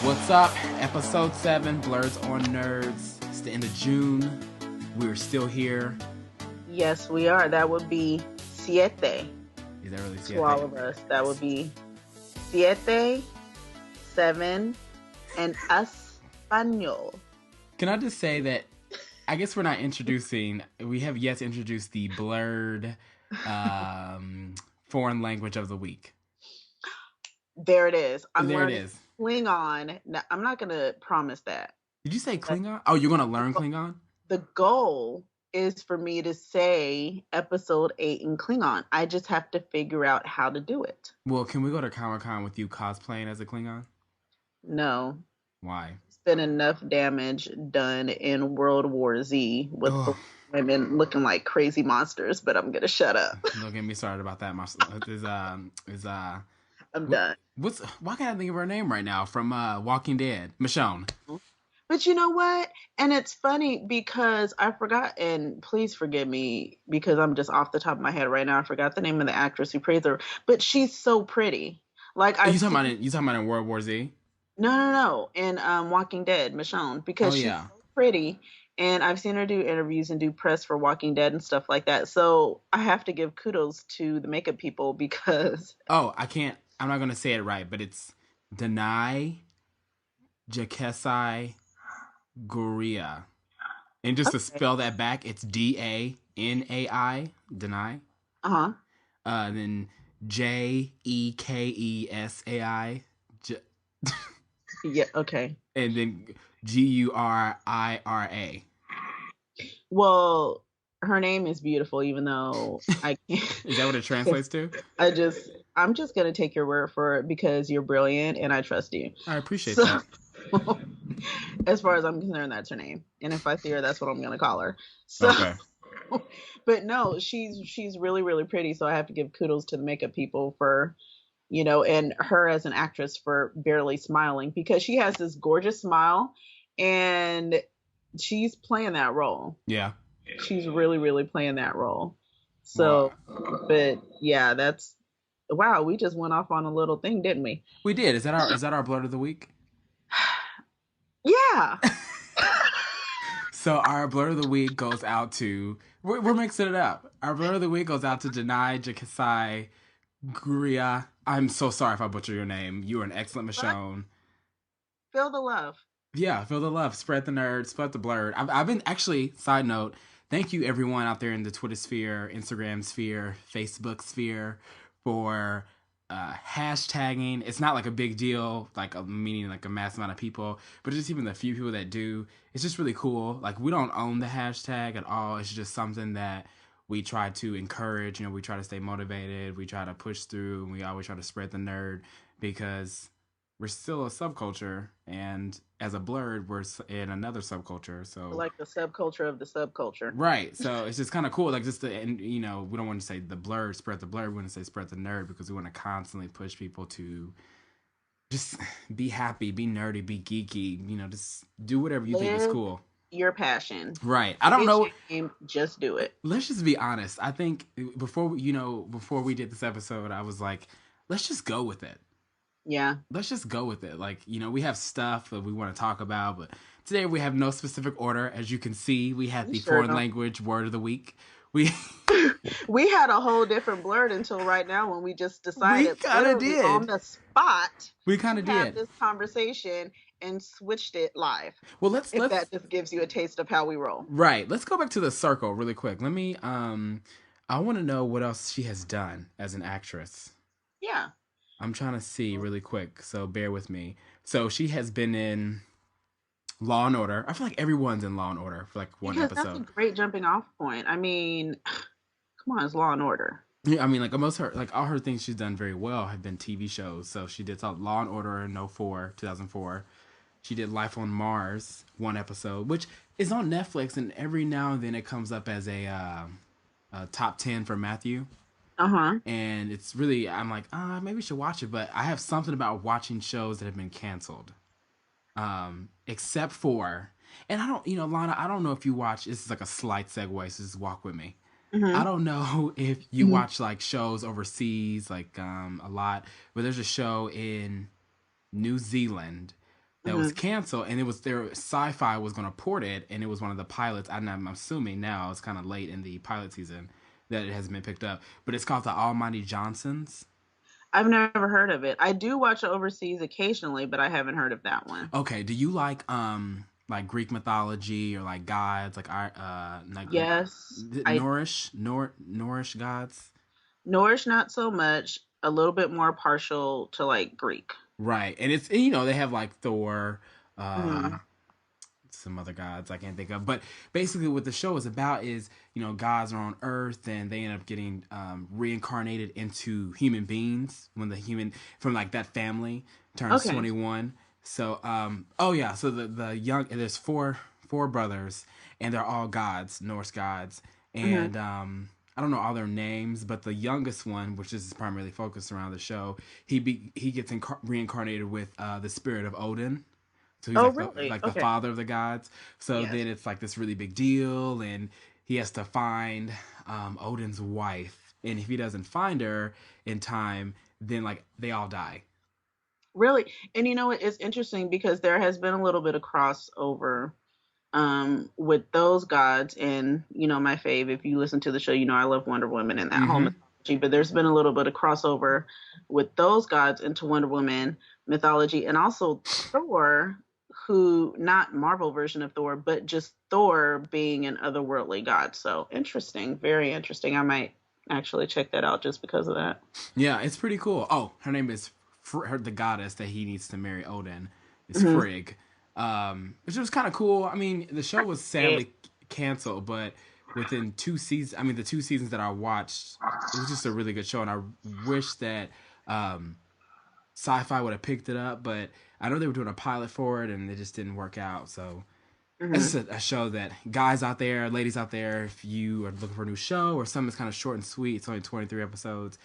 What's up? Episode 7, Blerds on Nerds. It's the end of June. We're still here. Yes, we are. That would be siete Is that really to all of us. That would be siete, 7, and español. Can I just say that I guess we have yet to introduce the Blerd foreign language of the week. There it is. There it is. Klingon. Now, I'm not going to promise that. Did you say Klingon? Oh, you're going to learn Klingon? The goal is for me to say episode 8 in Klingon. I just have to figure out how to do it. Well, can we go to Comic-Con with you cosplaying as a Klingon? No. Why? There's been enough damage done in World War Z with the women looking like crazy monsters, but I'm going to shut up. Don't get me started about that. I'm done. Why can't I think of her name right now from Walking Dead? Michonne. But you know what? And it's funny because I forgot, and please forgive me because I'm just off the top of my head right now. I forgot the name of the actress who plays her, but she's so pretty. Like you talking about in World War Z? No. In Walking Dead, Michonne, because she's so pretty, and I've seen her do interviews and do press for Walking Dead and stuff like that. So I have to give kudos to the makeup people because I'm not gonna say it right, but it's Danai Jakesai Guria. And just to spell that back, it's Danai, Danai. Then Jekesai. Yeah, okay. And then Gurira. Well, her name is beautiful, even though I can't. Is that what it translates to? I'm just gonna take your word for it because you're brilliant and I trust you. I appreciate that. As far as I'm concerned, that's her name, and if I see her, that's what I'm gonna call her. So, okay. But no, she's really, really pretty. So I have to give kudos to the makeup people for, and her as an actress for barely smiling, because she has this gorgeous smile, and she's playing that role. Yeah. She's really, really playing that role. So, wow. But yeah, wow. We just went off on a little thing, didn't we? We did. Is that our Blerd of the week? Yeah. So our Blerd of the week goes out to we're mixing it up. Our Blerd of the week goes out to Danai Jakesai Guria. I'm so sorry if I butcher your name. You are an excellent Michonne. Feel the love. Yeah, feel the love. Spread the nerd. Spread the Blerd. I've been actually. Side note. Thank you everyone out there in the Twitter sphere, Instagram sphere, Facebook sphere for hashtagging. It's not like a big deal, meaning like a mass amount of people, but just even the few people that do, it's just really cool. Like, we don't own the hashtag at all. It's just something that we try to encourage. We try to stay motivated. We try to push through, and we always try to spread the nerd because we're still a subculture, and as a Blerd, we're in another subculture. So like the subculture of the subculture, right? So it's just kind of cool, we don't want to say the Blerd, spread the Blerd. We want to say spread the nerd because we want to constantly push people to just be happy, be nerdy, be geeky. Just do whatever you think is cool. Your passion, right? I don't know. Just do it. Let's just be honest. I think before we did this episode, I was like, let's just go with it. Yeah. Let's just go with it. We have stuff that we want to talk about, but today we have no specific order. As you can see, we had the foreign language word of the week. We had a whole different Blerd until right now when we just decided we kind of did on the spot. We kind of did have this conversation and switched it live. Well, let's that just gives you a taste of how we roll. Right. Let's go back to the circle really quick. Let me I want to know what else she has done as an actress. Yeah. I'm trying to see really quick, so bear with me. So she has been in Law and Order. I feel like everyone's in Law and Order for one episode. That's a great jumping off point. I mean, come on, it's Law and Order. Yeah, I mean, all her things she's done very well have been TV shows. So she did Law and Order in 2004. She did Life on Mars, one episode, which is on Netflix, and every now and then it comes up as a top 10 for Matthew. And it's really, I'm like, maybe we should watch it, but I have something about watching shows that have been canceled. Except for, and I don't, Lana, I don't know if you watch, this is like a slight segue, so just walk with me. I don't know if you watch shows overseas, a lot, but there's a show in New Zealand that was canceled, and it was their Sci-Fi was going to port it, and it was one of the pilots. I'm assuming now it's kind of late in the pilot season that it hasn't been picked up, but it's called The Almighty Johnsons. I've never heard of it. I do watch Overseas occasionally, but I haven't heard of that one. Okay, do you like Greek mythology or like gods like Yes, I Norse gods? Norse not so much. A little bit more partial to like Greek. Right, and it's they have like Thor, Mm-hmm. some other gods I can't think of, but basically what the show is about is gods are on Earth and they end up getting reincarnated into human beings when the human from like that family turns Okay. 21. So oh yeah, so the young there's four brothers and they're all gods, Norse gods, Mm-hmm. and I don't know all their names, but the youngest one, which is primarily focused around the show, he gets reincarnated with the spirit of Odin. So he's Oh, like really? the Okay. father of the gods. So Yes. then it's like this really big deal, and he has to find Odin's wife. And if he doesn't find her in time, then like they all die. Really. And you know what? It's interesting because there has been a little bit of crossover with those gods and my fave. If you listen to the show, I love Wonder Woman and that whole Mm-hmm. mythology. But there's been a little bit of crossover with those gods into Wonder Woman mythology and also Thor, who not Marvel version of Thor, but just Thor being an otherworldly god. So interesting, very interesting. I might actually check that out just because of that. Yeah, it's pretty cool. Oh, her name is the goddess that he needs to marry Odin is Hmm. Frigg, which was kind of cool. I mean, the show was sadly canceled, but within 2 seasons, I mean, the 2 seasons that I watched, it was just a really good show, and I wish that Sci-Fi would have picked it up, but I know they were doing a pilot for it, and it just didn't work out. So it's Hmm. just a show that guys out there, ladies out there, if you are looking for a new show or something that's kind of short and sweet, it's only 23 episodes.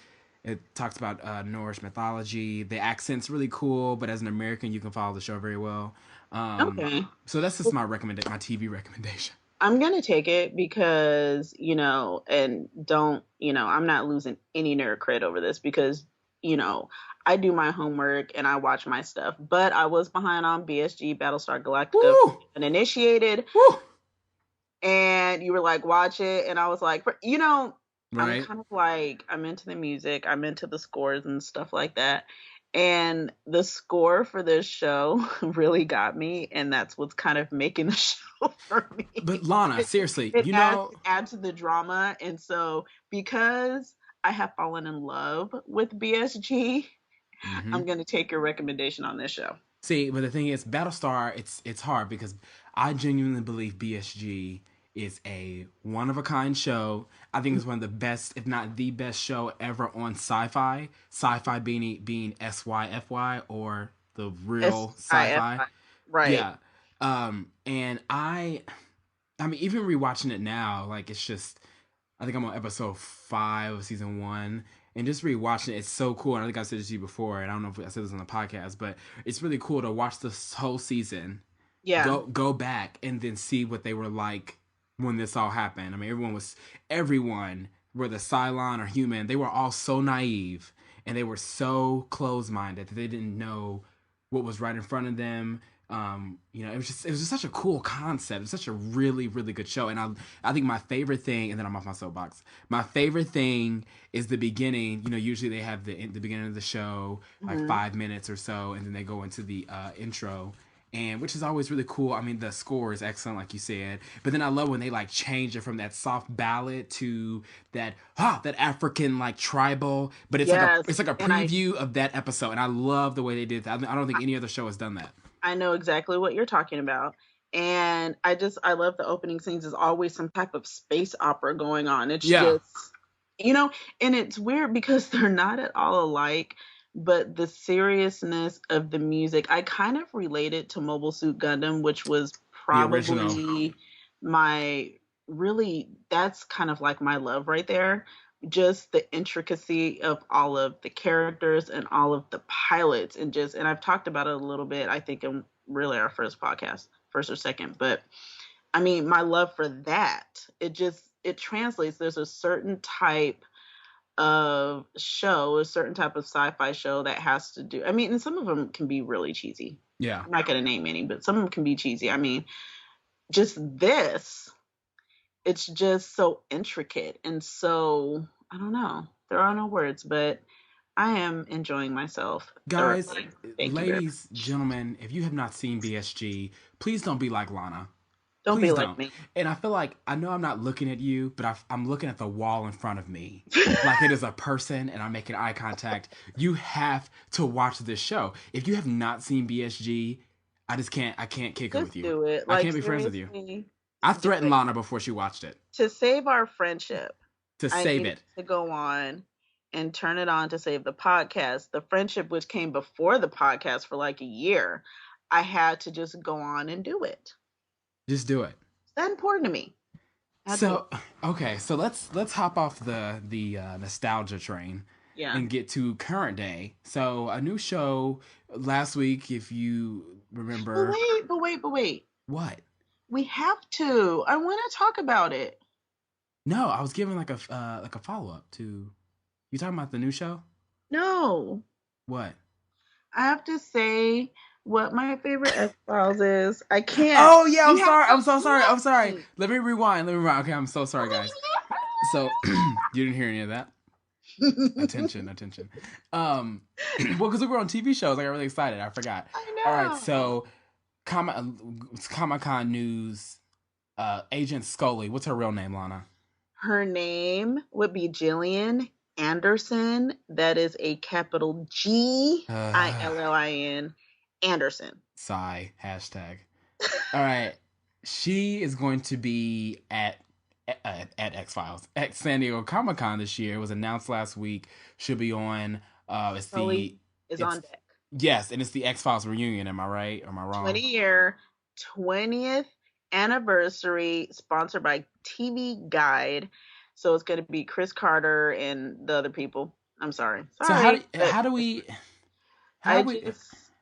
It talks about Norse mythology. The accent's really cool, but as an American, you can follow the show very well. Okay. So that's just my TV recommendation. I'm gonna take it because, and don't, I'm not losing any nerd cred over this because, you know, I do my homework and I watch my stuff. But I was behind on BSG Battlestar Galactica Woo! and initiated, Woo! and you were like, watch it, and I was like, I'm Right? kind of like I'm into the music, I'm into the scores and stuff like that. And the score for this show really got me, and that's what's kind of making the show for me. But Lana, it, seriously, it adds to the drama, and so because I have fallen in love with BSG, hmm I'm gonna take your recommendation on this show. See, but the thing is, Battlestar, it's hard because I genuinely believe BSG is a one of a kind show. I think it's one of the best, if not the best show ever on Sci-Fi. Sci-Fi being SYFY or the real Sci-Fi. SIFI, right? Yeah. And I mean, even rewatching it now, like it's just I think I'm on episode 5 of season 1, and just rewatching it, it's so cool. And I think I said this to you before, and I don't know if I said this on the podcast, but it's really cool to watch this whole season, Yeah. go back, and then see what they were like when this all happened. I mean, everyone, whether Cylon or human, they were all so naive and they were so close minded that they didn't know what was right in front of them. It was just such a cool concept. It's such a really really good show, and I think my favorite thing, and then I'm off my soapbox. My favorite thing is the beginning. Usually they have the beginning of the show like Hmm. 5 minutes or so, and then they go into the intro, and which is always really cool. I mean, the score is excellent, like you said, but then I love when they like change it from that soft ballad to that African like tribal, but it's like a Yes, it's like a and preview of that episode, and I love the way they did that. I don't think any other show has done that. I know exactly what you're talking about. And I love the opening scenes. There's always some type of space opera going on. It's Yeah, just, and it's weird because they're not at all alike, but the seriousness of the music, I kind of related to Mobile Suit Gundam, which was the original. probably my really, that's kind of like my love right there. Just the intricacy of all of the characters and all of the pilots, and I've talked about it a little bit, I think, in really our first podcast, first or second, but I mean, my love for that, it translates. There's a certain type of show, a certain type of sci-fi show that has to do. I mean, and some of them can be really cheesy. Yeah. I'm not going to name any, but some of them can be cheesy. I mean, just this, it's just so intricate and so, I don't know. There are no words, but I am enjoying myself Guys, thoroughly. Thank you very ladies, much. gentlemen, if you have not seen BSG, please don't be like Lana. Don't be Please like don't. me. And I feel like, I know I'm not looking at you, but I'm looking at the wall in front of me. Like it is a person and I'm making eye contact. You have to watch this show. If you have not seen BSG, I can't kick it with Just you. do it. I Like, can't be friends with you. seriously, I do threatened it. Lana before she watched it To save our friendship, to I save needed it. to go on and turn it on to save the podcast. The friendship, which came before the podcast for like a year, I had to just go on and do it. Just do it. It's that important to me. I do it. So okay, so let's hop off the nostalgia train Yeah. and get to current day. So a new show last week, if you But remember. wait. What? We have to. I want to talk about it. No, I was giving like a follow up to. You talking about the new show? No. What? I have to say what my favorite X Files is. I can't. Oh yeah, I'm You have sorry. to I'm so sorry. I'm sorry. listen. Let me rewind. Okay, I'm so sorry, guys. So you didn't hear any of that? Attention. Well, because we were on TV shows, I got really excited. I forgot. I know. All right, so Comic-Con news. Agent Scully. What's her real name, Lana? Her name would be Gillian Anderson. That is a capital Gillin Anderson. Sigh. Hashtag. All right. She is going to be at X Files at San Diego Comic Con this year. It was announced last week. She'll be on. It's Scully is on deck. Yes, and it's the X Files reunion. Am I right? Or am I wrong? 20th anniversary, sponsored by TV Guide. So it's going to be Chris Carter and the other people. I'm sorry. So how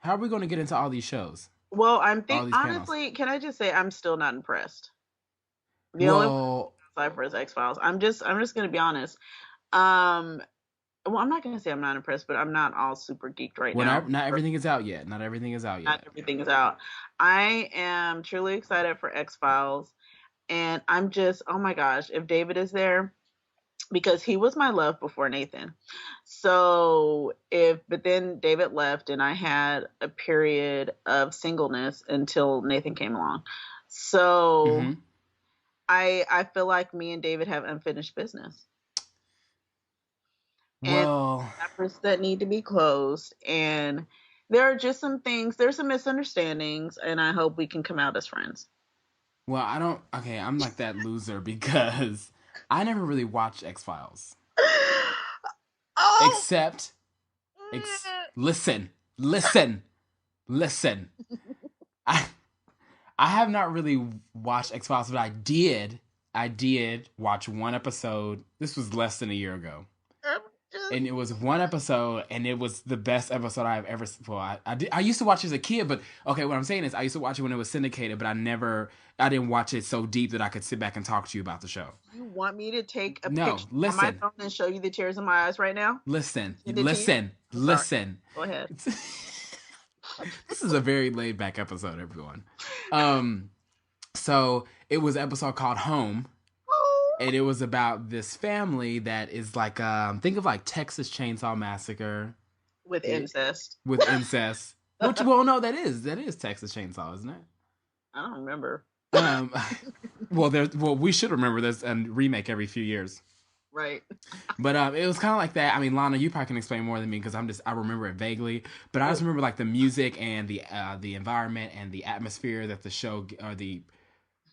are we going to get into all these shows? Well, honestly, can I just say I'm still not impressed. The only cipher is X Files. I'm just going to be honest. Well, I'm not going to say I'm not impressed, but I'm not all super geeked right now. Not everything is out yet. Not everything is out. I am truly excited for X Files, and I'm just, oh my gosh, if David is there, because he was my love before Nathan. So but then David left, and I had a period of singleness until Nathan came along. So I feel like me and David have unfinished business. Well, and chapters that need to be closed, and there are just there's some misunderstandings, and I hope we can come out as friends. Well, I'm like that loser because I never really watched X-Files. Except listen. I have not really watched X-Files, but I did watch one episode. This was less than a year ago. And it was one episode, and it was the best episode I've ever. Well, I used to watch it as a kid, but okay, what I'm saying is I used to watch it when it was syndicated, but I didn't watch it so deep that I could sit back and talk to you about the show. You want me to take a picture on my phone and show you the tears in my eyes right now? Listen. Go ahead. This is a very laid back episode, everyone. So it was an episode called Home. And it was about this family that is like, think of like Texas Chainsaw Massacre. With incest. With incest. Which, well, no, that is Texas Chainsaw, isn't it? I don't remember. Well, we should remember there's a remake every few years. Right. But it was kind of like that. I mean, Lana, you probably can explain more than me because I remember it vaguely. But I just remember like the music and the environment and the atmosphere that the show, or the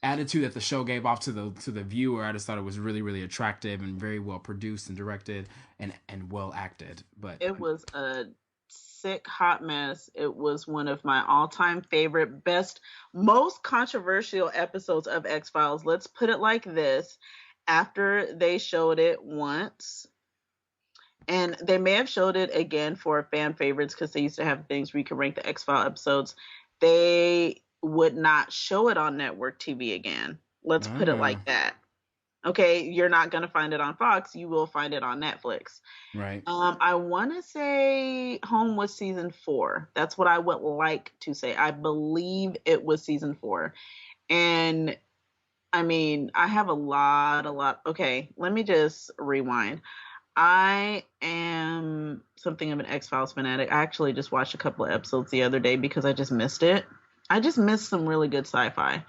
attitude that the show gave off to the viewer. I just thought it was really, really attractive and very well produced and directed and well acted. But it was a sick hot mess. It was one of my all-time favorite, best, most controversial episodes of X-Files. Let's put it like this. After they showed it once, and they may have showed it again for fan favorites because they used to have things where you could rank the X-Files episodes, they would not show it on network TV again. Let's put it like that. Okay, you're not gonna find it on Fox. You will find it on Netflix. Right. I want to say Home was season 4. That's what I would like to say. I believe it was season 4. And I mean, I have a lot. Okay, let me just rewind. I am something of an X-Files fanatic. I actually just watched a couple of episodes the other day because I just missed it. I just missed some really good sci-fi.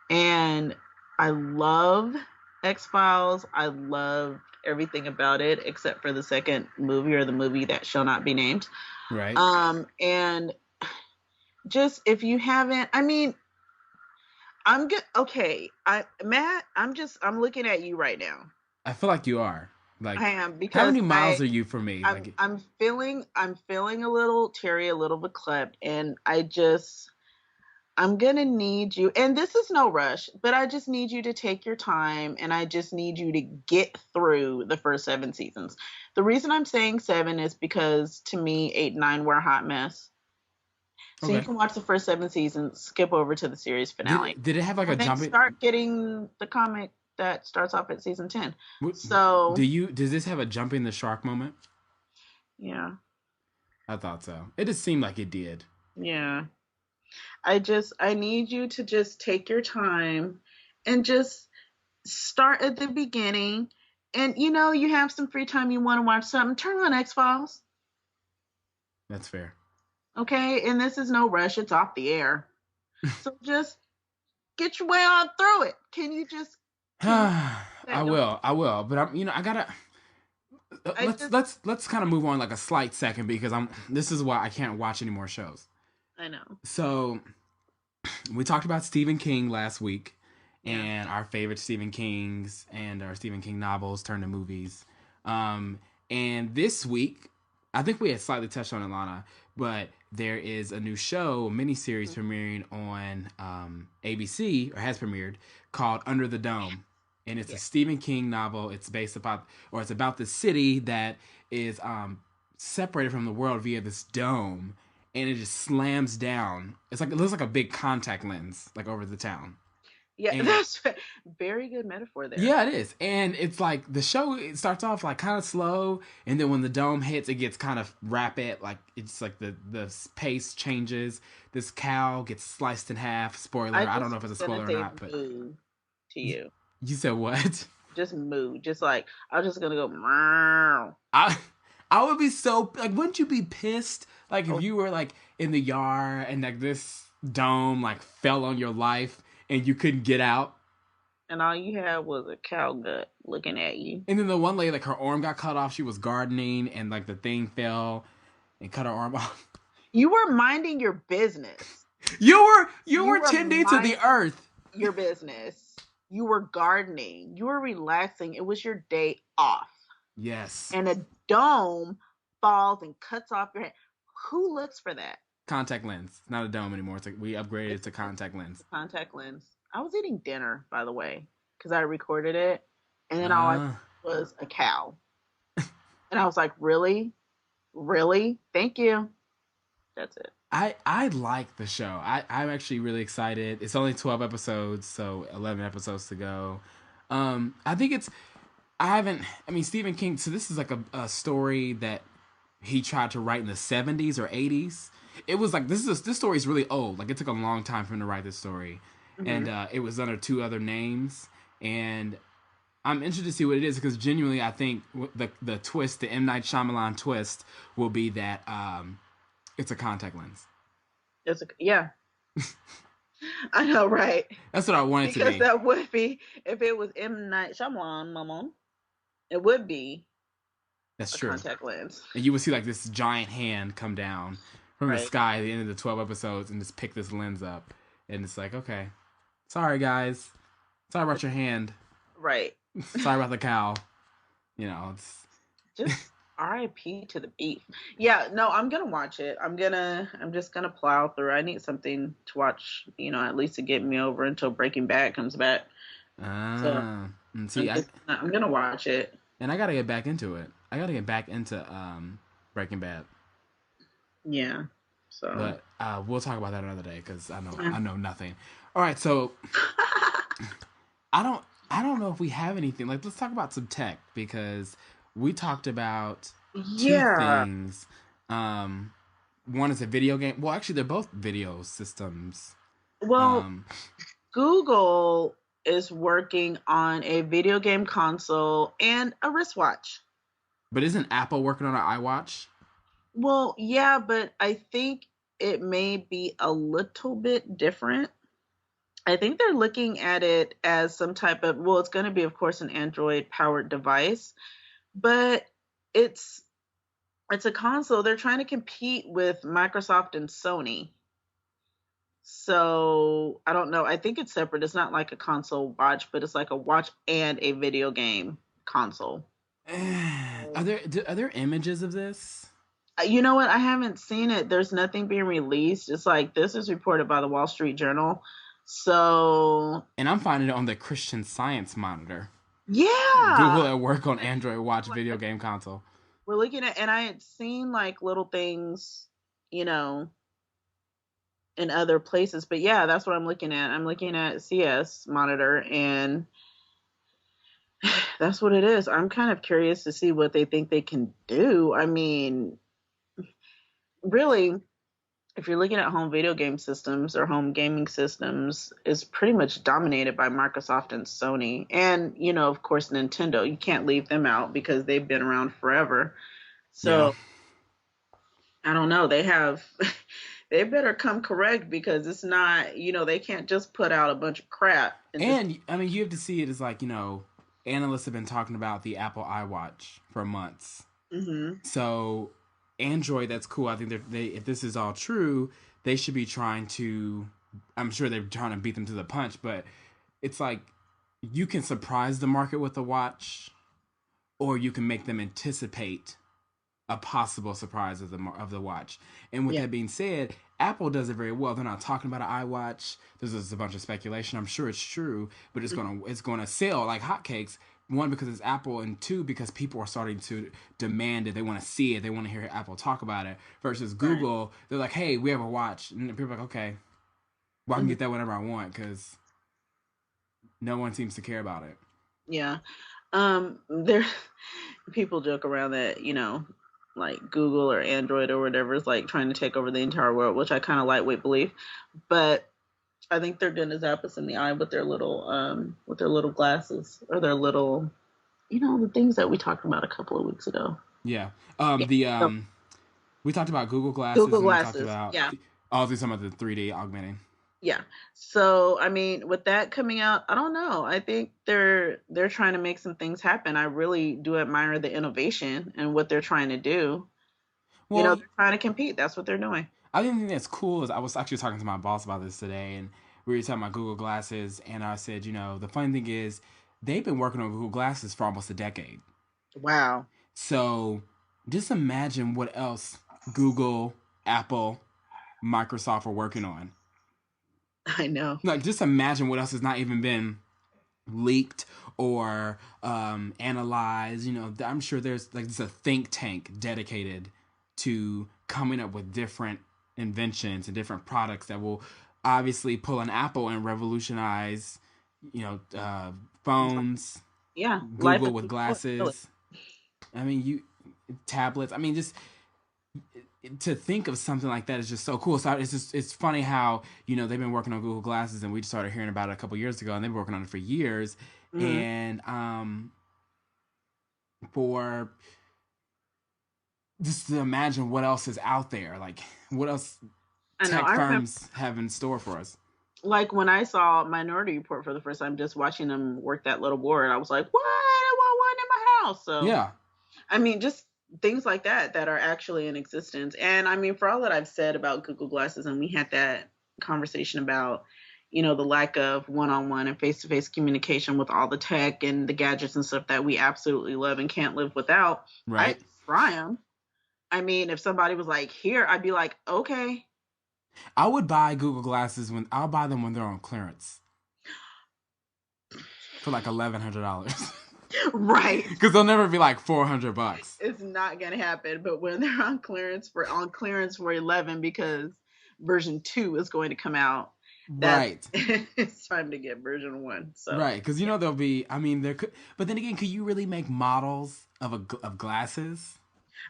And I love X-Files. I love everything about it except for the second movie, or the movie that shall not be named. Right. And just, if you haven't, I mean, I'm good. Okay, Matt, I'm looking at you right now. I feel like you are. Like, I am, how because many miles are you from me? I'm Like, I'm feeling a little teary, a little bit clapped, and I'm gonna need you, and this is no rush, but I just need you to take your time, and I just need you to get through the first 7 seasons. The reason I'm saying 7 is because, to me, 8 and 9 were a hot mess. So you okay. can watch the first 7 seasons, skip over to the series finale, Did it have like a and then jumping? start getting the comic that starts off at season 10. So Does this have a jumping the shark moment? yeah, I thought so. It just seemed like it did. yeah. I need you to just take your time and just start at the beginning. And you have some free time, you want to watch something, turn on X-Files. That's fair. Okay? And this is no rush, it's off the air. So just get your way on through it. Can you I that don't will. I will. But I gotta. I just Let's kind of move on like a slight second because I'm. This is why I can't watch any more shows. I know. So we talked about Stephen King last week, Yeah. and our favorite Stephen Kings and our Stephen King novels turned to movies. And this week, I think we had slightly touched on Alana, but there is a new show, a miniseries premiering on ABC, or has premiered, called Under the Dome. And it's a Yeah. Stephen King novel. It's based about, or it's about the city that is separated from the world via this dome, and it just slams down. It's like, it looks like a big contact lens, like over the town. Yeah, And that's very good metaphor there. yeah, it is. And it's like the show, it starts off like kind of slow, and then when the dome hits, it gets kind of rapid. Like it's like the pace changes. This cow gets sliced in half. Spoiler. I I don't just know if it's a gonna spoiler or say not, but moo to you. you said what? Just moo. Just like, I'm just gonna go meow. I I would be so like, wouldn't you be pissed like if Oh, you were like in the yard and like this dome like fell on your life and you couldn't get out? and all you had was a cow gut looking at you. And then the one lady, like her arm got cut off. She was gardening, and like the thing fell and cut her arm off. You were minding your business. You You were were tending to the minding earth. your business. You were gardening. You were relaxing. It was your day off. Yes, And a dome falls and cuts off your head. Who looks for that? contact lens, not a dome anymore. It's like we upgraded to contact lens. Contact lens. I was eating dinner, by the way, because I recorded it. And then all I Uh, was a cow. And I was like, really? Really? Thank you. That's it. I like the show. I'm actually really excited. It's only 12 episodes, so 11 episodes to go. I think it's. I haven't. I mean, Stephen King. So this is like a story that he tried to write in the 70s or 80s. It was like this story is really old. Like it took a long time for him to write this story, Hmm. and it was under two other names. And I'm interested to see what it is because genuinely, I think the twist, the M Night Shyamalan twist, will be that it's a contact lens. Yeah, I know, right? That's what I want it to Because be. that would be, if it was M. Night Shyamalan, Mama, it would be That's a true. contact lens. And you would see like this giant hand come down from the Right. sky at the end of the 12 episodes and just pick this lens up. And it's like, okay, sorry guys, sorry about your hand, Right. sorry about the cow. You know, it's Just RIP to the beef. Yeah, no, I'm gonna watch it. I'm just gonna plow through. I need something to watch, at least to get me over until Breaking Bad comes back. So and see, I I'm gonna watch it. and I gotta get back into it. I gotta get back into Breaking Bad. Yeah. So But we'll talk about that another day because I yeah. know nothing. All right, so I don't. I don't know if we have anything. Like, let's talk about some tech because we talked about two Yeah. things. Um, one is a video game. Well, actually, they're both video systems. Well, Um, Google is working on a video game console and a wristwatch. but isn't Apple working on an iWatch? Well, yeah, but I think it may be a little bit different. I think they're looking at it as some type of, well, it's going to be, of course, an Android powered device, but it's it's a console. They're trying to compete with Microsoft and Sony. So I don't know. I think it's separate. It's not like a console watch, but it's like a watch and a video game console. Are there images of this? You know what? I haven't seen it. There's nothing being released. It's like this is reported by the Wall Street Journal. So, And I'm finding it on the Christian Science Monitor. yeah. Google at work on Android Watch video game console. We're looking at, and I had seen like little things, you know, in other places. But yeah, that's what I'm looking at. I'm looking at CS Monitor, and that's what it is. I'm kind of curious to see what they think they can do. I mean, really, if you're looking at home video game systems or home gaming systems, is pretty much dominated by Microsoft and Sony. And, of course, Nintendo. You can't leave them out because they've been around forever. Yeah. So I don't know. They better come correct because it's not, they can't just put out a bunch of crap and just. And I mean, you have to see it as like, analysts have been talking about the Apple iWatch for months. Hmm. So Android, that's cool. I think they if this is all true, they should be trying to. I'm sure they're trying to beat them to the punch, but it's like you can surprise the market with a watch, or you can make them anticipate a possible surprise of the watch. And with Yeah. that being said, Apple does it very well. They're not talking about an iWatch. There's just a bunch of speculation. I'm sure it's true, but it's gonna sell like hotcakes. One, because it's Apple, and two, because people are starting to demand it. They want to see it. They want to hear Apple talk about it. Versus Right. Google, they're like, "Hey, we have a watch," and people are like, "Okay, well, I can Hmm. get that whenever I want," because no one seems to care about it. Yeah. There, people joke around that, like Google or Android or whatever is like trying to take over the entire world, which I kind of lightweight believe. But I think they're gonna zap us in the eye with their little glasses or their little, the things that we talked about a couple of weeks ago. Yeah. Yeah. The So, We talked about Google glasses, Google and we talked glasses. about Yeah. these some of the 3D augmenting. Yeah. So, I mean, with that coming out, I don't know. I think they're trying to make some things happen. I really do admire the innovation and what they're trying to do. Well, They're trying to compete. That's what they're doing. I think that's cool. Is I was actually talking to my boss about this today, and we were talking about Google glasses, and I said, the funny thing is, they've been working on Google glasses for almost a decade. Wow. So just imagine what else Google, Apple, Microsoft are working on. I know. Like, just imagine what else has not even been leaked or analyzed. I'm sure there's like just a think tank dedicated to coming up with different inventions and different products that will obviously pull an Apple and revolutionize, phones, Yeah. Life Google is with really. glasses. I mean, tablets. I mean, just to think of something like that is just so cool. So it's funny how they've been working on Google Glasses, and we just started hearing about it a couple years ago, and they've been working on it for years. Mhm. And for just to imagine what else is out there, like what else I know. tech I remember, firms have in store for us. like when I saw Minority Report for the first time, just watching them work that little board, I was like, "What? I want one in my house." So, Yeah, I mean, just things like that are actually in existence. And I mean, for all that I've said about Google Glasses, and we had that conversation about, the lack of one-on-one and face-to-face communication with all the tech and the gadgets and stuff that we absolutely love and can't live without. I right. try them. I mean, if somebody was like, "Here," I'd be like, "Okay." I would buy Google Glasses when I'll buy them when they're on clearance for like $1,100. Right. Because they'll never be like $400. It's not gonna happen. But when they're on clearance for 11 because version 2 is going to come out, That's Right. it's time to get version 1. So, Right, because you yeah. know there'll be. I mean, there could, but then again, could you really make models of of glasses?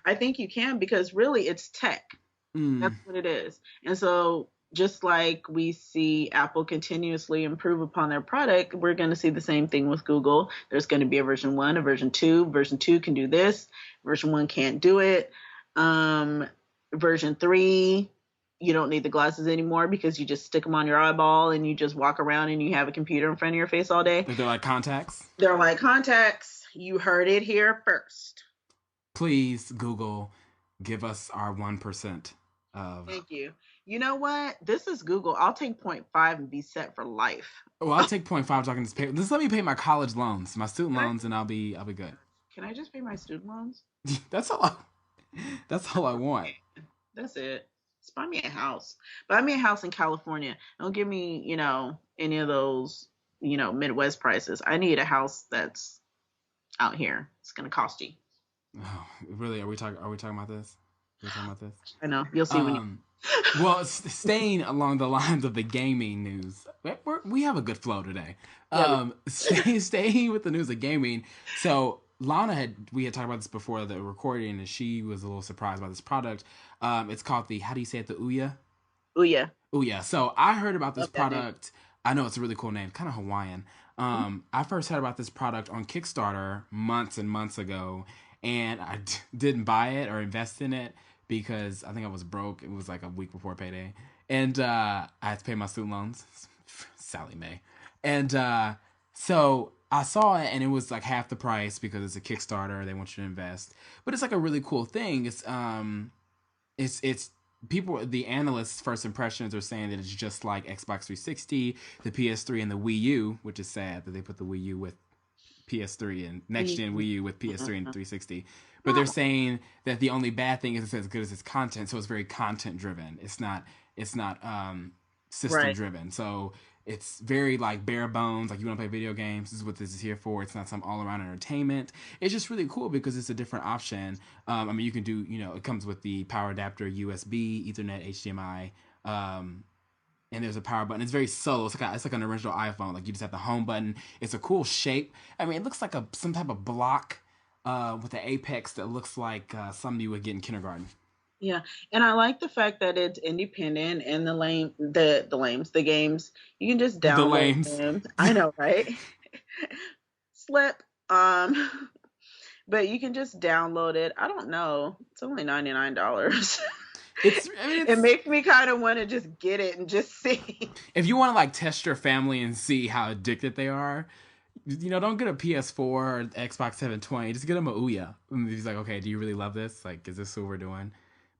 I think you can because really it's tech. Mm, That's what it is. And so, just like we see Apple continuously improve upon their product, we're going to see the same thing with Google. There's going to be a version 1, a version 2. Version 2 can do this, version 1 can't do it. Um, version 3, you don't need the glasses anymore because you just stick them on your eyeball and you just walk around and you have a computer in front of your face all day. they're like contacts. They're like contacts. You heard it here first. Please, Google, give us our 1% of. Thank you. You know what? This is Google. I'll take point 0.5 and be set for life. Well, I'll take 0.5 so I can just pay. Just let me pay my college loans, my student Can I, loans, and I'll be good. can I just pay my student loans? that's all. That's all I want. That's it. Just buy me a house. Buy me a house in California. Don't give me, any of those, Midwest prices. I need a house that's out here. It's gonna cost you. Oh, really? Are we talking? Are we talking about this? Are we talking about this? I know. You'll see when you. Um, well, staying along the lines of the gaming news, we have a good flow today. Yeah. Staying with the news of gaming. So we had talked about this before the recording, and she was a little surprised by this product. It's called the, how do you say it? The Ouya. Oh yeah. Ouya. So I heard about this Love that name. product. I know it's a really cool name, kind of Hawaiian. I first heard about this product on Kickstarter months and months ago, and I didn't buy it or invest in it because I think I was broke. It was like a week before payday, and I had to pay my student loans. Sally Mae, and so I saw it, and it was like half the price because it's a Kickstarter. They want you to invest, but it's like a really cool thing. It's people, the analysts' first impressions are saying that it's just like Xbox 360, the PS3, and the Wii U, which is sad that they put the Wii U with PS3 and next gen Wii U with PS3 and 360. But they're No. saying that the only bad thing is it's as good as its content, so it's very content driven. It's not system Right. driven. So it's very like bare bones. Like, you want to play video games, this is what this is here for. It's not some all around entertainment. It's just really cool because it's a different option. I mean, you can do, it comes with the power adapter, USB, Ethernet, HDMI. And there's a power button. It's very subtle. It's like an original iPhone. Like, you just have the home button. It's a cool shape. I mean, it looks like some type of block with the apex that looks like something you would get in kindergarten. Yeah, and I like the fact that it's independent and the games you can just The download lames. them. I know, right? Slip. But you can just download it. I don't know. It's only $99. I mean, It it's makes me kind of want to just get it and just see. if you want to like test your family and see how addicted they are, don't get a PS4 or Xbox 720. Just get them a Ouya. And he's like, okay, do you really love this? Like, is this what we're doing?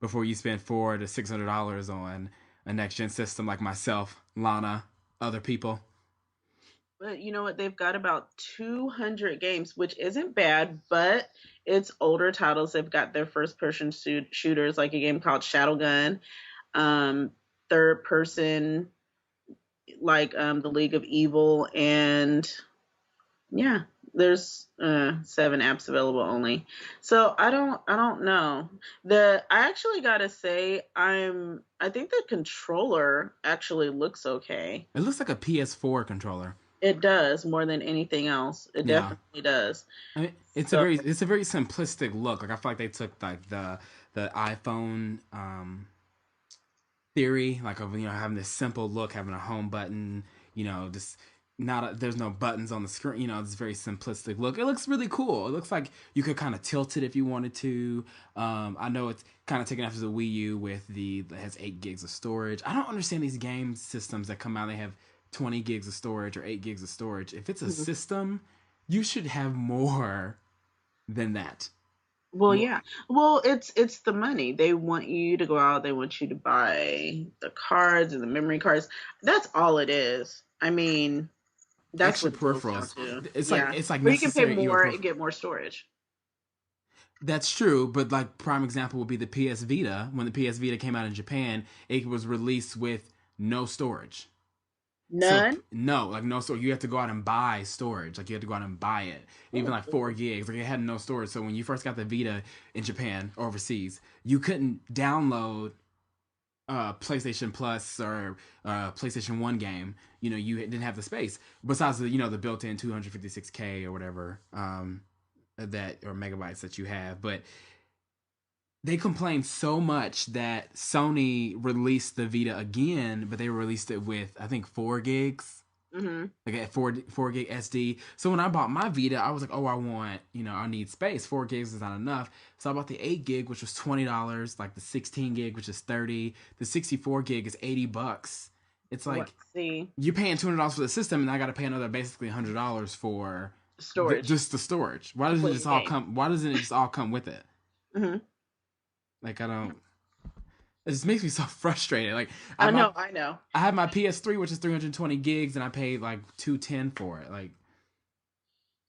Before you spend $400 to $600 on a next gen system like myself, Lana, other people. But you know what? They've got about 200 games, which isn't bad, but it's older titles. They've got their first person shooters, like a game called Shadowgun, um, third person, like the League of Evil, and yeah, there's 7 apps available only. So I don't know. I actually gotta say I think the controller actually looks okay. It looks like a PS4 controller. It does more than anything else. It Yeah. definitely does. I mean, So it's a very simplistic look. Like, I feel like they took like the iPhone theory, like, of having this simple look, having a home button, just there's no buttons on the screen. It's very simplistic look. It looks really cool. It looks like you could kind of tilt it if you wanted to. I know it's kind of taken after the Wii U that has 8 gigs of storage. I don't understand these game systems that come out. They have 20 gigs of storage or 8 gigs of storage. If it's a mhm. system, you should have more than that. Well, More, yeah. Well, it's the money. They want you to go out. They want you to buy the cards and the memory cards. That's all it is. I mean, that's extra what it boils down peripherals. to. It's like Yeah. it's like But you can pay necessary evil more peripherals. and get more storage. That's true, but like, prime example would be the PS Vita. When the PS Vita came out in Japan, it was released with no storage. So None. no, like, no storage. You have to go out and buy storage. Like, you have to go out and buy it, even Oh, like 4 gigs. Like, it had no storage. So when you first got the Vita in Japan or overseas, you couldn't download PlayStation Plus or PlayStation 1 game, you didn't have the space. Besides the built-in 256K or whatever that or megabytes that you have, but they complained so much that Sony released the Vita again, but they released it with I think 4 gigs, Mm-hmm. like at four gig SD. So when I bought my Vita, I was like, oh, I need space. 4 gigs is not enough. So I bought the 8 gig, which was $20. Like the 16 gig, which is 30. The 64 gig is $80. It's Let's like see. you're paying $200 for the system, and I got to pay another basically $100 for Storage just the storage. Why to doesn't it play just the all game. come? Why doesn't it just all come with it? Mm-hmm. Like I don't. It just makes me so frustrated. Like I know. I know. I have my PS3, which is 320 gigs, and I paid like 210 for it. Like,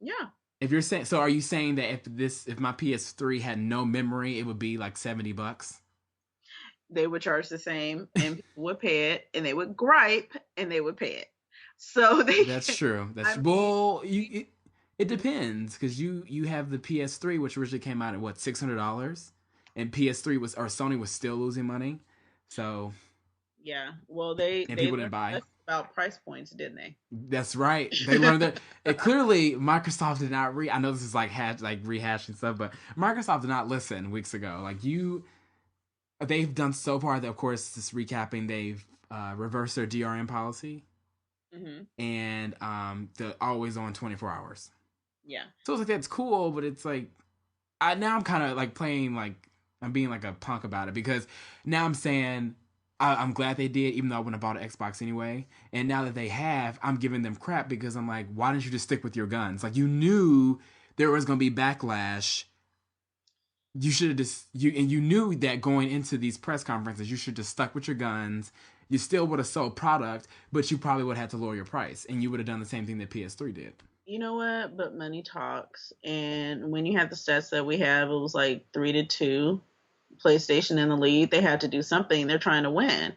Yeah. if you're saying, so are you saying that if my PS3 had no memory, it would be like $70? They would charge the same, and people would pay it, and they would gripe, and they would pay it. So they. That's true. I That's mean, well, it depends because you have the PS3, which originally came out at what $600, and PS3 was or Sony was still losing money, so yeah. Well, they and they people didn't learned a buy. lesson about price points, didn't they? That's right. They learned that. It clearly Microsoft did not I know this is like rehashing stuff, but Microsoft did not listen weeks ago. Like they've done so far that, of course, just recapping, they've reversed their DRM policy Mm-hmm. and the always on 24 hours. Yeah. So it's like that's cool, but it's like I'm kind of like playing like I'm being like a punk about it because now I'm saying I'm glad they did, even though I wouldn't have bought an Xbox anyway. And now that they have, I'm giving them crap because I'm like, why didn't you just stick with your guns? Like you knew there was going to be backlash. You should have you knew that going into these press conferences, you should just stuck with your guns. You still would have sold product, but you probably would have had to lower your price, and you would have done the same thing that PS3 did. You know what? But money talks, and when you have the stats that we have, it was like 3-2, PlayStation in the lead. They had to do something. They're trying to win,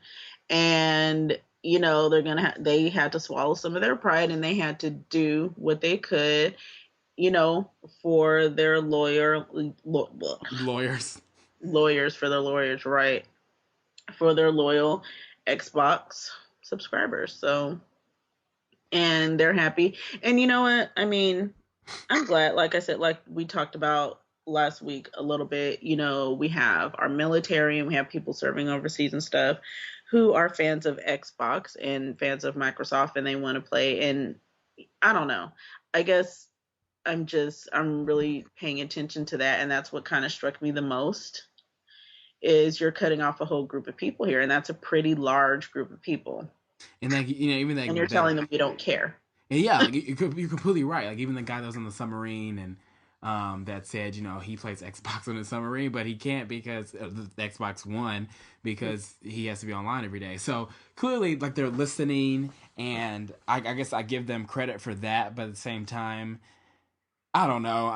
and they had to swallow some of their pride, and they had to do what they could, you know, for their Lawyers. lawyers, for their lawyers, right? For their loyal Xbox subscribers. So, and they're happy. And you know what? I mean, I'm glad, like I said, like we talked about last week a little bit, we have our military and we have people serving overseas and stuff who are fans of Xbox and fans of Microsoft and they want to play. And I don't know. I guess I'm really paying attention to that. And that's what kind of struck me the most is you're cutting off a whole group of people here. And that's a pretty large group of people. And like even And you're telling them you don't care. and yeah, like you're completely right. Like even the guy that was on the submarine and that said, he plays Xbox on the submarine, but he can't because of the Xbox One because he has to be online every day. So clearly, like they're listening, and I guess I give them credit for that. But at the same time, I don't know.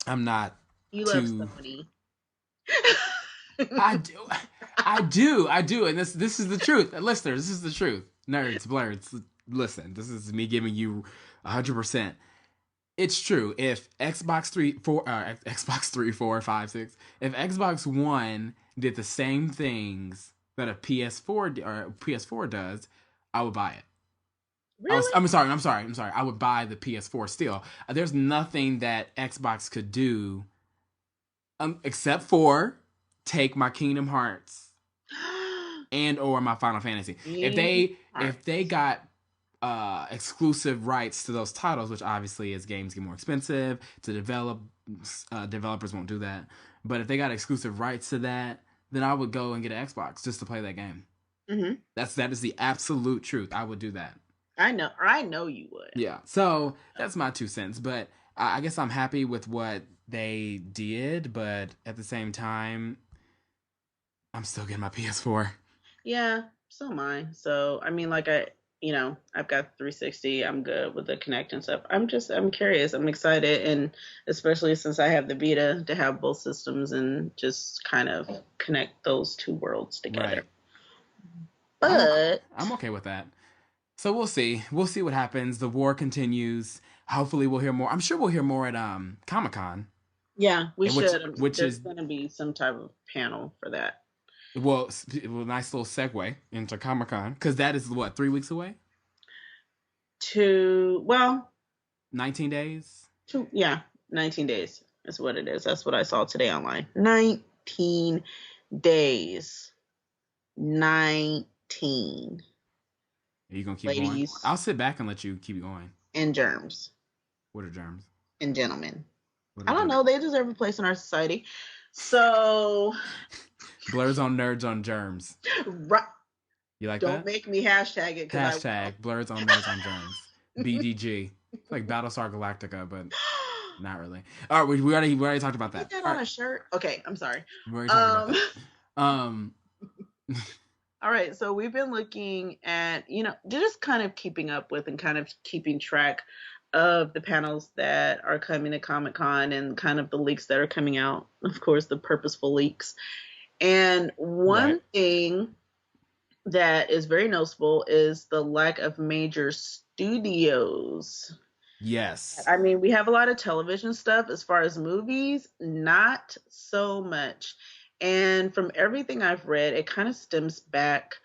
I'm not You love too. somebody. I do. I do, and this is the truth, listeners. This is the truth, nerds, blerds. Listen, this is me giving you 100%. It's true. If Xbox 3, 4, 5, 6, if Xbox One did the same things that a PS4 does, I would buy it. Really? I'm sorry. I would buy the PS4 still. There's nothing that Xbox could do, except for take my Kingdom Hearts and or my Final Fantasy. If they got exclusive rights to those titles, which obviously as games get more expensive to develop, developers won't do that. But if they got exclusive rights to that, then I would go and get an Xbox just to play that game. Mm-hmm. That is the absolute truth. I would do that. I know you would. Yeah. So that's my 2 cents. But I guess I'm happy with what they did. But at the same time, I'm still getting my PS4. Yeah, so am I. So I mean, I've got 360. I'm good with the Connect and stuff. I'm curious. I'm excited, and especially since I have the Vita to have both systems and just kind of connect those two worlds together. Right. But I'm okay with that. So we'll see. We'll see what happens. The war continues. Hopefully, we'll hear more. I'm sure we'll hear more at Comic-Con. Yeah, we should. Which There's is going to be some type of panel for that. Well, nice little segue into Comic Con because that is what 3 weeks away, To well, 19 days. yeah, 19 days is what it is. That's what I saw today online. 19 days. 19, Are you gonna keep going? ladies I'll sit back and let you keep going. and germs What are germs? and gentlemen. What are I don't germs? know. They deserve a place in our society. So, Blurs on nerds on germs. right, You like don't that? make me hashtag it because I will. Hashtag blurs on nerds on germs. BDG. It's like Battlestar Galactica, but not really. All right, we already talked about Put that. that All on right, a shirt. Okay, I'm sorry. we already talked about Um, that. Um, all right, so we've been looking at, just kind of keeping up with and kind of keeping track of the panels that are coming to Comic Con and kind of the leaks that are coming out. Of course, the purposeful leaks. And right. one thing that is very noticeable is the lack of major studios. Yes. I mean, we have a lot of television stuff. As far as movies, not so much. And from everything I've read, it kind of stems back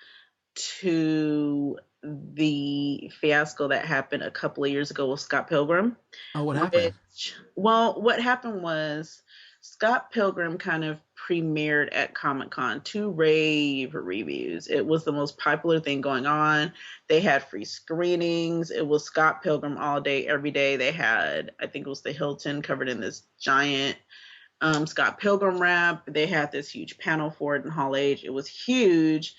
to the fiasco that happened a couple of years ago with Scott Pilgrim. Oh, what happened? Which, well, what happened was Scott Pilgrim kind of premiered at Comic Con to rave reviews. It was the most popular thing going on. They had free screenings. It was Scott Pilgrim all day, every day. They had, I think it was the Hilton covered in this giant Scott Pilgrim wrap. They had this huge panel for it in Hall H. It was huge,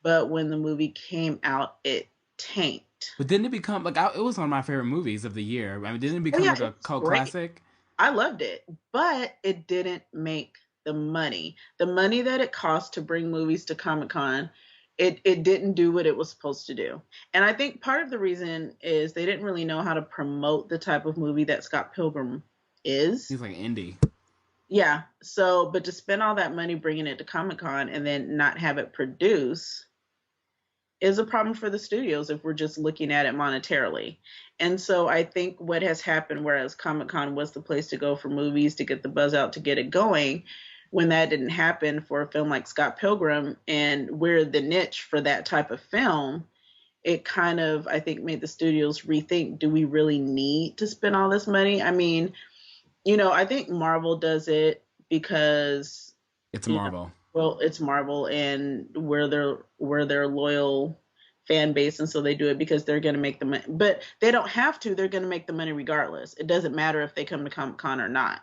but when the movie came out, it tanked. But didn't it become like it was one of my favorite movies of the year? I mean, didn't it Oh become yeah, like it a was cult great. classic? I loved it, but it didn't make the money. The money that it cost to bring movies to Comic Con, it didn't do what it was supposed to do. And I think part of the reason is they didn't really know how to promote the type of movie that Scott Pilgrim is. He's like indie. Yeah. So, but to spend all that money bringing it to Comic Con and then not have it produce is a problem for the studios if we're just looking at it monetarily. And so I think what has happened, whereas Comic Con was the place to go for movies to get the buzz out to get it going, when that didn't happen for a film like Scott Pilgrim, and we're the niche for that type of film, it kind of, I think, made the studios rethink, do we really need to spend all this money? I mean, I think Marvel does it because, It's a you know, Marvel. well, it's Marvel and we're their loyal fan base, and so they do it because they're going to make the money. But they don't have to. They're going to make the money regardless. It doesn't matter if they come to Comic Con or not.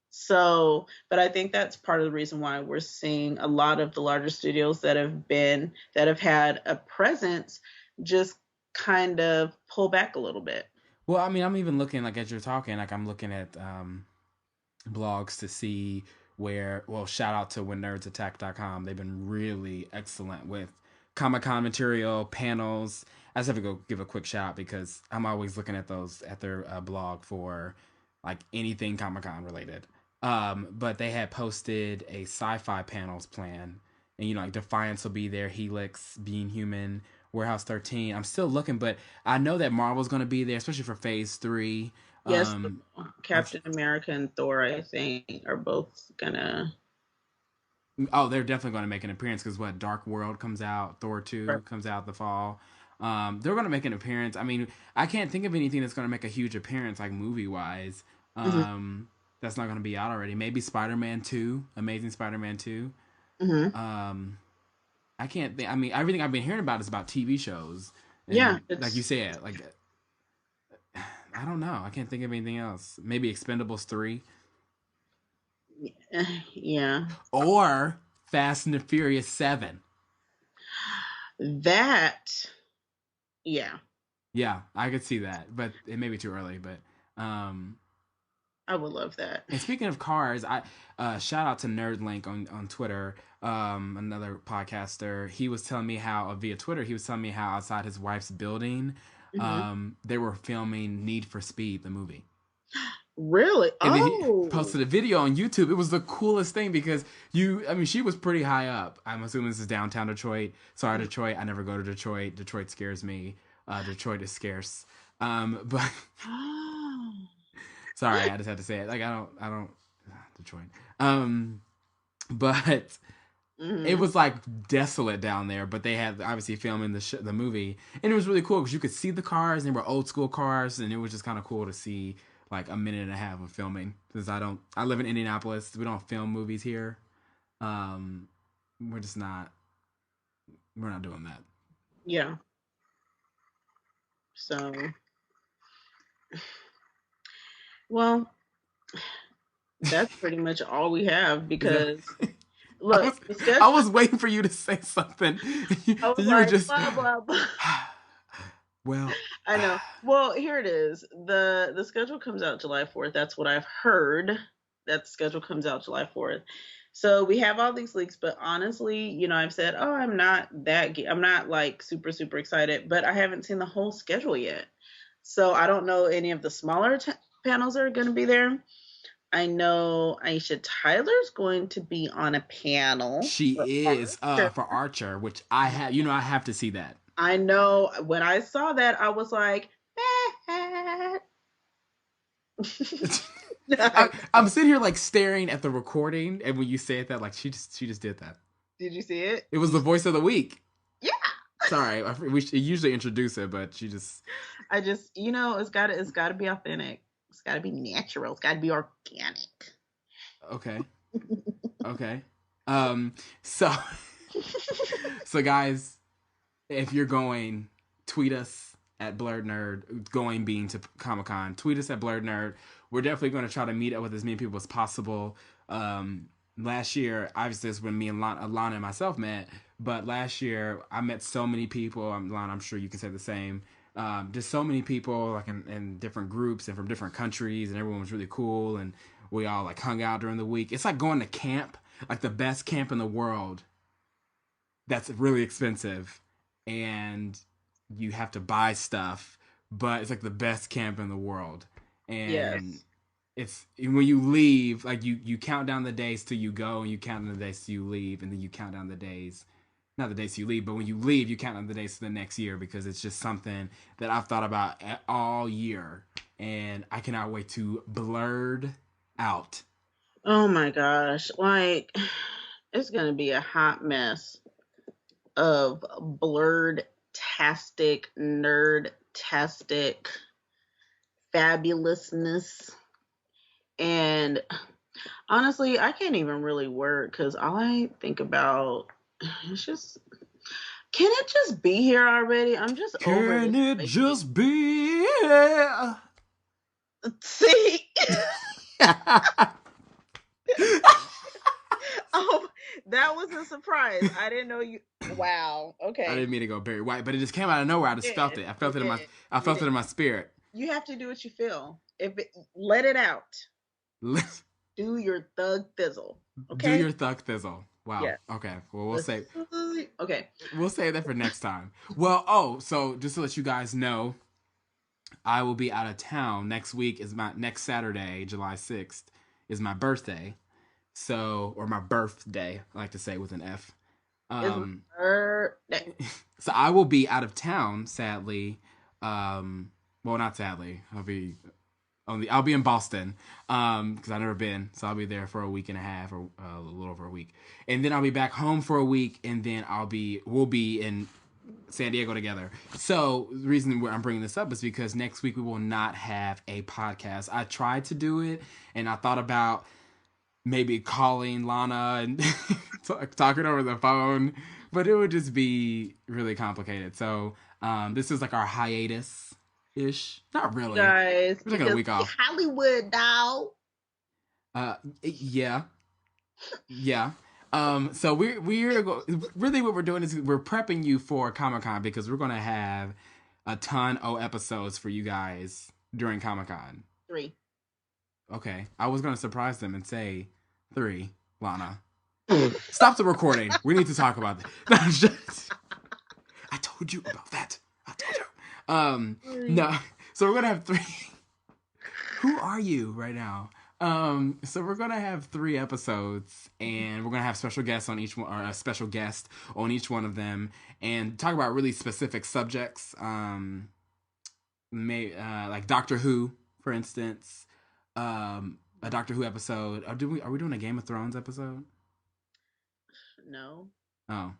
So, but I think that's part of the reason why we're seeing a lot of the larger studios that have had a presence just kind of pull back a little bit. Well, I mean, I'm even looking like as you're talking, like I'm looking at blogs to see where. Well, shout out to whennerdsattack.com. They've been really excellent with Comic Con material, panels. I just have to go give a quick shout because I'm always looking at those at their blog for like anything Comic Con related. But they had posted a sci-fi panels plan, and like Defiance will be there, Helix, Being Human, Warehouse 13. I'm still looking, but I know that Marvel's going to be there, especially for Phase 3. Yes, I'm Captain America and Thor, I think, are both gonna. Oh, they're definitely going to make an appearance because what Dark World comes out, Thor 2 comes out the fall. They're going to make an appearance. I mean, I can't think of anything that's going to make a huge appearance like movie wise. Hmm. That's not going to be out already. Maybe Spider-Man 2, Amazing Spider-Man 2. Hmm. Um, I can't think. I mean, everything I've been hearing about is about TV shows, Yeah, and like you said, like I don't know. I can't think of anything else. Maybe Expendables 3 yeah. or Fast and the Furious 7. That, yeah, Yeah, I could see that, but it may be too early. But I would love that. and speaking of cars, I shout out to NerdLink on Twitter, another podcaster. He was telling me how via Twitter he was telling me how outside his wife's building, Hmm. they were filming Need for Speed, the movie. Really? And then he Oh, posted a video on YouTube. It was the coolest thing because I mean, she was pretty high up. I'm assuming this is downtown Detroit. Sorry, Detroit. I never go to Detroit. Detroit scares me. Detroit is scarce. But oh. sorry, I just had to say it. Like I don't Detroit. Um, but It Hmm. was like desolate down there, but they had obviously filming the movie, and it was really cool because you could see the cars, and they were old school cars, and it was just kind of cool to see like a minute and a half of filming. Because I live in Indianapolis, we don't film movies here. Um, we're just not, we're not doing that. Yeah. So, well, that's pretty much all we have Is that? because I look, was the I schedule. was waiting for you to say something. I was You were like, just blah blah blah. well. I know. Well, here it is. The schedule comes out July 4th. That's what I've heard. That the schedule comes out July 4th. So we have all these leaks, but honestly, I've said, oh, I'm not like super super excited, but I haven't seen the whole schedule yet. So I don't know any of the smaller panels are going to be there. I know Aisha Tyler's going to be on a panel for She is Archer. for Archer, which I have to see that. I know when I saw that, I was like, I'm sitting here like staring at the recording, and when you said that, like she just did that. Did you see it? It was the voice of the week. Yeah. Sorry, we usually introduce it, but she just I just, it's got to be authentic. It's got to be natural. It's got to be organic. okay, okay. Um, so so guys, if you're going, tweet us at Blerd Nerd. Going being to Comic Con, tweet us at Blerd Nerd. We're definitely going to try to meet up with as many people as possible. Last year, obviously, it's when me and Lana and myself met. But last year, I met so many people. Lana, I'm sure you can say the same. Just so many people, like in different groups and from different countries, and everyone was really cool. And we all like hung out during the week. It's like going to camp, like the best camp in the world. That's really expensive, and you have to buy stuff, but it's like the best camp in the world. And Yes. it's when you leave, like you count down the days till you go, and you count down the days till you leave, and then you count down the days, not the days you leave, but when you leave, you count down the days to the next year, because it's just something that I've thought about all year, and I cannot wait to blurred out. Oh my gosh. Like, it's going to be a hot mess of blurred tastic, nerd tastic fabulousness. And honestly, I can't even really work because all I think about is just, can it just be here already? I'm just over Can this it waiting. just be? Yeah. See? Oh, that was a surprise. I didn't know you. Wow. I Okay. didn't mean to go Barry White, but it just came out of nowhere. I You just felt did. it. You did. I You felt it did. in my spirit. You have to do what you feel. Let it out. Do your thug thizzle. Do Okay? your thug thizzle. Wow. Yes. Okay. Well, Okay. we'll save that for next time. Well, oh, so just to let you guys know, I will be out of town next week. Is my next Saturday, July 6th, is my birthday. So, or my birthday, I like to say with an F. It's my Um, birthday. so I will be out of town, sadly. Well, not sadly. I'll be in Boston because I've never been, so I'll be there for a week and a half or a little over a week, and then I'll be back home for a week, and then we'll be in San Diego together. So the reason I'm bringing this up is because next week we will not have a podcast. I tried to do it, and I thought about maybe calling Lana and talking over the phone, but it would just be really complicated. So this is like our hiatus ish. Not You really. guys, We're taking a because week we off. Hollywood dog. Yeah, yeah. So really what we're doing is we're prepping you for Comic Con because we're gonna have a ton of episodes for you guys during Comic Con. 3. Okay, I was gonna surprise them and say 3, Lana. Stop the recording. We need to talk about that. I told you about that. I told you. 3. No. So we're gonna have 3. Who are you right now? So we're gonna have 3 episodes, and we're gonna have special guests on each one, or a special guest on each one of them, and talk about really specific subjects. Like Doctor Who, for instance. A Doctor Who episode. Are we doing a Game of Thrones episode? No. Oh,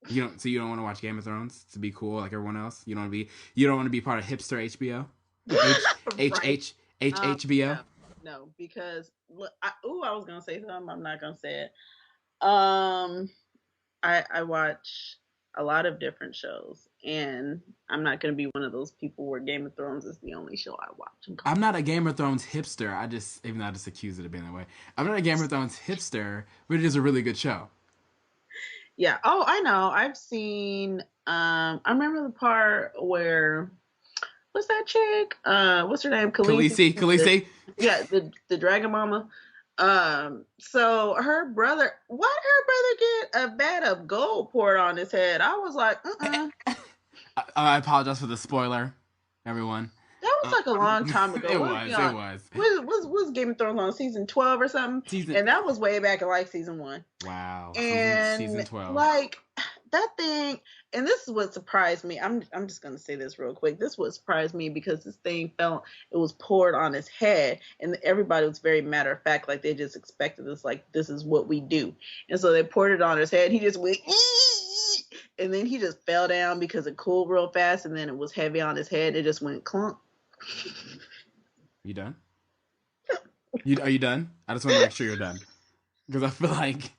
you don't. So you don't want to watch Game of Thrones to be cool like everyone else. You don't want to be. You don't want to be part of hipster HBO. Right. HBO. No, no, because look, I was gonna say something. I'm not gonna say it. Um, I watch a lot of different shows, and I'm not gonna be one of those people where Game of Thrones is the only show I watch. I'm not a Game of Thrones hipster. I just, even though I just accuse it of being that way, I'm not a Game of Thrones hipster, but it is a really good show. Yeah. Oh, I know. I've seen. I remember the part where what's that chick? What's her name? Khaleesi. Khaleesi. Yeah, the Dragon Mama. So her brother, why did her brother get a vat of gold poured on his head? I was like, I apologize for the spoiler, everyone. that was like a long time ago. It Let's be was. It honest. was. Was Game of Thrones on season 12 or something? Season. And that was way back in like season 1. Wow. And season 12. like that thing, and this is what surprised me. I'm just gonna say this real quick. This what surprised me because this thing fell. It was poured on his head, and everybody was very matter of fact, like they just expected this, like this is what we do. And so they poured it on his head. He just went, and then he just fell down because it cooled real fast, and then it was heavy on his head. It just went clunk. You done? Are you done? I just want to make sure you're done because I feel like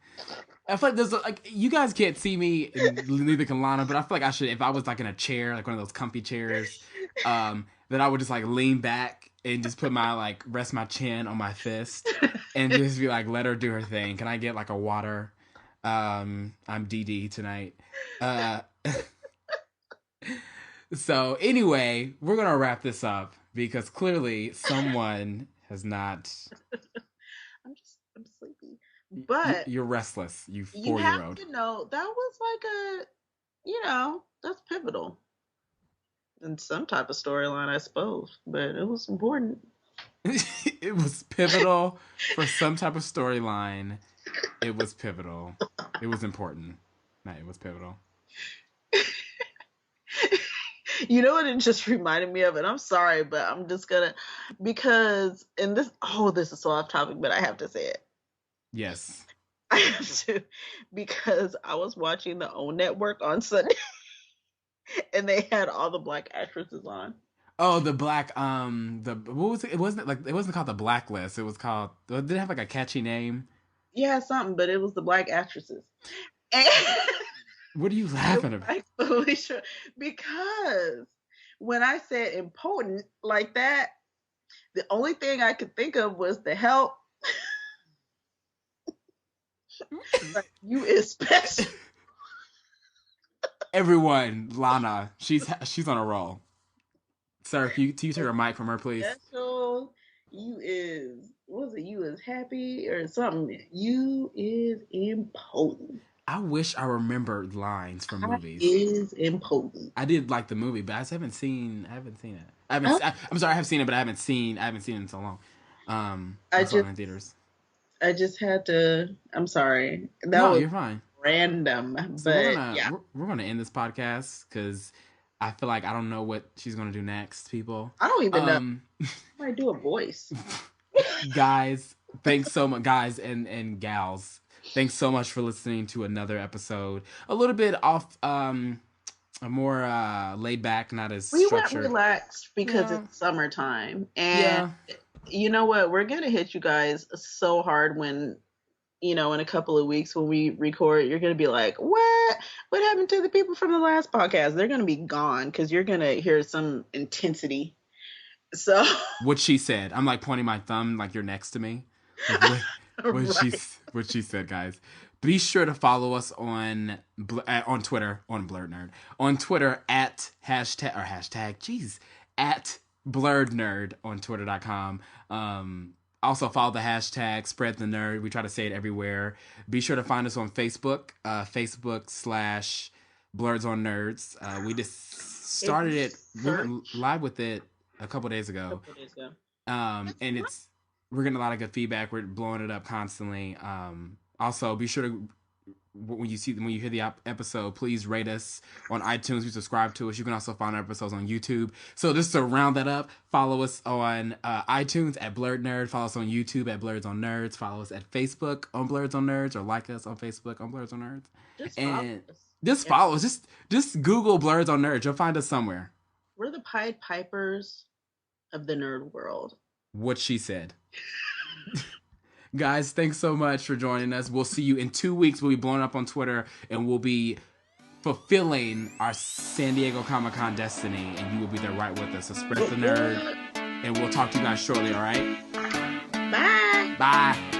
there's like you guys can't see me, and neither can Lana, but I feel like I should, if I was like in a chair, like one of those comfy chairs, that I would just like lean back and just put my like rest my chin on my fist and just be like, let her do her thing. Can I get like a water? I'm DD tonight. So anyway, we're gonna wrap this up because clearly someone has not. I'm sleepy. But you're restless, you you 4-year have old. to know that was like that's pivotal in some type of storyline, I suppose. But it was important. It was pivotal for some type of storyline. It was pivotal. It was important. No, it was pivotal. You know what it just reminded me of, and I'm sorry, but I'm just gonna because in this is so off topic, but I have to say it. Yes. I have to because I was watching the OWN network on Sunday and they had all the black actresses on. Oh, the black what was it? It wasn't called the Blacklist. It was called, did it have like a catchy name? Yeah, something, but it was the black actresses. And what are you laughing about? Felicia, because when I said impotent like that, the only thing I could think of was the help. Like, you is special. Everyone, Lana, she's on a roll. Sir, can you take a mic from her, please? Special. You is, what was it? You is happy or something. You is impotent. I wish I remembered lines from movies. Is impotent. I did like the movie, but I just haven't seen it. I'm sorry, I have seen it, but I haven't seen it in so long. I saw it in theaters. I just had to. I'm sorry. You're fine. Random, So but we're gonna end this podcast because I feel like I don't know what she's gonna do next. People, I don't even know. I might do a voice. Guys, thanks so much, guys and gals. Thanks so much for listening to another episode. A little bit off, a more laid back, not as structured. We went relaxed because it's summertime, and you know what? We're gonna hit you guys so hard when, in a couple of weeks when we record. You're gonna be like, "What? What happened to the people from the last podcast?" They're gonna be gone because you're gonna hear some intensity. So what she said, I'm like pointing my thumb like you're next to me. Like, what she said, guys. Be sure to follow us on Twitter, on Blerd Nerd, on Twitter at Blerd Nerd on Twitter.com. Also follow the hashtag Spread the Nerd. We try to say it everywhere. Be sure to find us on Facebook, Facebook/Blerds on Nerds. We just started it. We went live with it a couple days ago. And we're getting a lot of good feedback. We're blowing it up constantly. Also, be sure to when you hear the episode, please rate us on iTunes. You subscribe to us. You can also find our episodes on YouTube. So just to round that up, follow us on iTunes at Blerd Nerd. Follow us on YouTube at Blerds on Nerds. Follow us at Facebook on Blerds on Nerds, or like us on Facebook on Blerds on Nerds. Just and follow us. just follow us. Just Google Blerds on Nerds. You'll find us somewhere. We're the Pied Pipers of the nerd world. What she said. Guys, thanks so much for joining us. We'll see you in 2 weeks. We'll be blowing up on Twitter, and we'll be fulfilling our San Diego Comic-Con destiny, and you will be there right with us. So spread the nerd, and we'll talk to you guys shortly, all right? Bye. Bye.